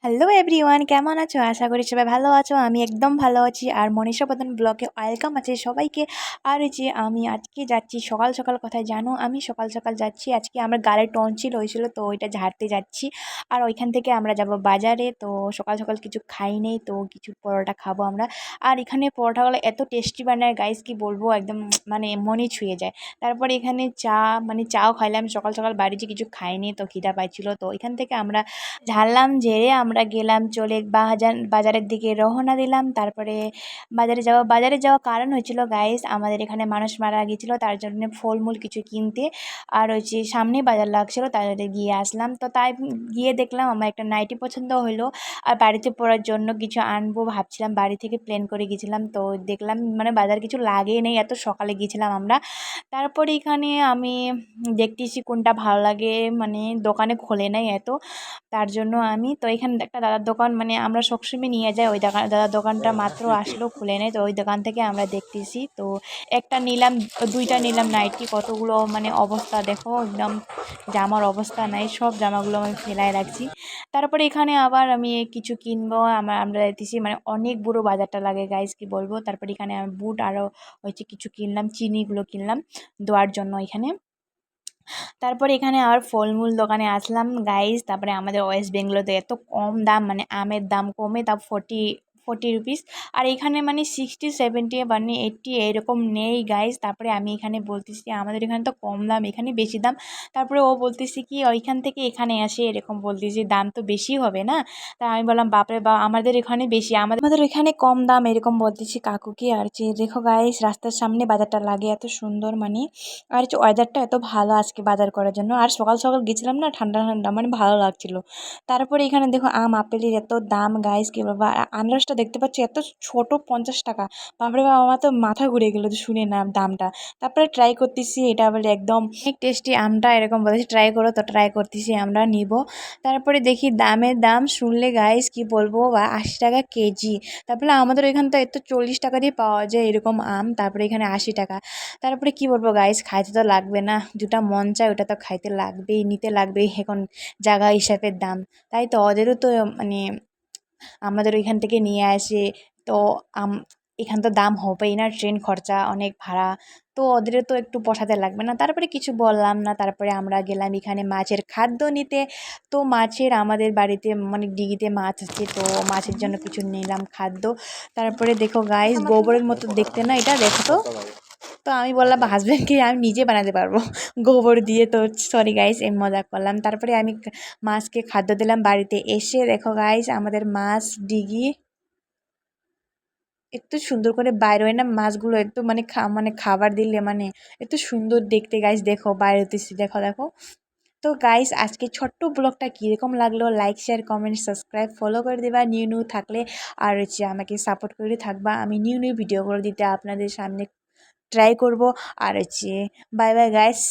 Hello everyone, কেমন আছো? আশা করি সবাই ভালো আছো। আমি একদম ভালো আছি। আর মনীষা প্রধান ব্লগে ওয়েলকাম আছে সবাইকে। আর এই যে আমি আজকে যাচ্ছি সকাল সকাল, কোথায় জানো? আমি সকাল সকাল যাচ্ছি, আজকে আমার গালে টনসিল হয়েছিল, তো ওইটা ঝাড়তে যাচ্ছি। আর ওইখান থেকে আমরা যাব বাজারে। তো সকাল সকাল কিছু খাই নেই, তো কিছু পরোটা খাবো আমরা। আর এখানে পরোটাগুলো এত টেস্টি বানায় গাইস, কি বলবো, একদম মানে মনে ছুঁয়ে যায়। তারপরে এখানে চাও খাইলাম। সকাল সকাল বাড়িতে কিছু খাইনি, তো খিদা পাইছিল। তো এখান থেকে আমরা ঝাড়লাম, ঝেড়ে আমরা গেলাম চলে বাজারের দিকে রওনা দিলাম। তারপরে বাজারে যাওয়া কারণ হয়েছিল গাইস, আমাদের এখানে মানুষ মারা গিয়েছিল, তার জন্য ফলমূল কিছু কিনতে। আর হচ্ছে সামনেই বাজার লাগছিল, তাদের গিয়ে আসলাম। তো তাই গিয়ে দেখলাম আমার একটা নাইটি পছন্দ হলো। আর বাড়িতে পরার জন্য কিছু আনবো ভাবছিলাম, বাড়ি থেকে প্ল্যান করে গেছিলাম। তো দেখলাম মানে বাজার কিছু লাগেই নেই, এত সকালে গিয়েছিলাম আমরা। তারপরে এখানে আমি দেখতেছি কোনটা ভালো লাগে, মানে দোকানে খোলে নাই এত। তার জন্য আমি তো এখানে একটা দাদার দোকান, মানে আমরা সবসময় নিয়ে যাই ওই দাদার দোকানটা, মাত্র আসলো, খুলে নেই। তো ওই দোকান থেকে আমরা দেখতেছি, তো একটা নিলাম, দুইটা নিলাম নাইটি। কতগুলো মানে অবস্থা দেখো, একদম জামার অবস্থা নাই, সব জামাগুলো আমি ফেলায় রাখছি। তারপরে এখানে আবার আমি কিছু কিনবো, আমরা দেখতেছি মানে অনেক বড় বাজারটা লাগে গাইজ, কি বলবো। তারপরে এখানে আমি বুট আরও হচ্ছে কিছু কিনলাম, চিনিগুলো কিনলাম দেওয়ার জন্য এখানে। তারপরে এখানে আবার ফলমূল দোকানে আসলাম গাইস। তারপরে আমাদের ওয়েস্ট বেঙ্গলোতে এত কম দাম, মানে আমের দাম কমে, তা 40 রুপিস। আর এখানে মানে 60 70 মানে 80 এরকম নেই গাইস। তারপরে আমি এখানে বলতেছি আমাদের এখানে তো কম দাম, এখানে বেশি দাম। তারপরে ও বলতেছি কি ওইখান থেকে এখানে আসে, এরকম বলতেছি, দাম তো বেশি হবে না? তা আমি বললাম বাপরে বা, আমাদের এখানে বেশি, আমাদের এখানে কম দাম, এরকম বলতেছি কাকুকে। আর যে দেখো গাইস, রাস্তার সামনে বাজারটা লাগে এত সুন্দর, মানে আর হচ্ছে ওয়েদারটা এত ভালো আজকে বাজার করার জন্য। আর সকাল সকাল গেছিলাম না, ঠান্ডা ঠান্ডা, মানে ভালো লাগছিল। তারপরে এখানে দেখো আপেলের এত দাম গাইস, কি বলবো। আর আনারসটা দেখতে পাচ্ছি এত ছোট, 50 টাকা। বাপরে বাবা, আমার তো মাথা ঘুরে গেলো তো শুনে না দামটা। তারপরে ট্রাই করতেছি, এটা বলে একদম অনেক টেস্টি আমটা, এরকম বলেছি ট্রাই করো, তো ট্রাই করতেছি, আমরা নিব। তারপরে দেখি দামের দাম শুনলে গাইস কি বলবো, 80 টাকা কেজি। তারপরে আমাদের এখান তো এত 40 টাকা দিয়ে পাওয়া যায় এরকম আম, তারপরে এখানে 80 টাকা। তারপরে কি বলবো গাইস, খাইতে তো লাগবে না, যেটা মন চায় ওটা তো খাইতে লাগবেই, নিতে লাগবেই, এখন জায়গা হিসাবের দাম। তাই তো ওদেরও তো মানে আমাদের ওইখান থেকে নিয়ে আসে। তো আম এখান তো দাম হবেই না, ট্রেন খরচা অনেক ভাড়া, তো ওদেরও তো একটু পোষাতে লাগবে না। তারপরে কিছু বললাম না, তারপরে আমরা গেলাম এখানে মাছের খাদ্য নিতে। তো মাছের আমাদের বাড়িতে মানে ডিগিতে মাছ আছে, তো মাছের জন্য কিছু নিলাম খাদ্য। তারপরে দেখো গাইস, গোবরের মতো দেখতে না, এটা দেখো তো। তো আমি বললাম হাজব্যান্ডকে আমি নিজে বানাতে পারবো গোবর দিয়ে। তো সরি গাইস, আমি মজা করলাম। তারপরে আমি মাছকে খাদ্য দিলাম। বাড়িতে এসে দেখো গাইস, আমাদের মাছ ডিগি একটু সুন্দর করে বাইরে হয় না মাছগুলো, একটু মানে মানে খাবার দিলে মানে এত সুন্দর দেখতে গাইস। দেখো বাইরে হতেছি, দেখো দেখো। তো গাইস, আজকে ছোট্ট ব্লগটা কীরকম লাগলো, like share comment subscribe follow করে দেবা নিউ নিউ থাকলে। আর হচ্ছে আমাকে সাপোর্ট করে থাকবা, আমি নিউ নিউ ভিডিওগুলো দিতে আপনাদের সামনে ট্রাই করব। আর হচ্ছে বাই বাই গাইস।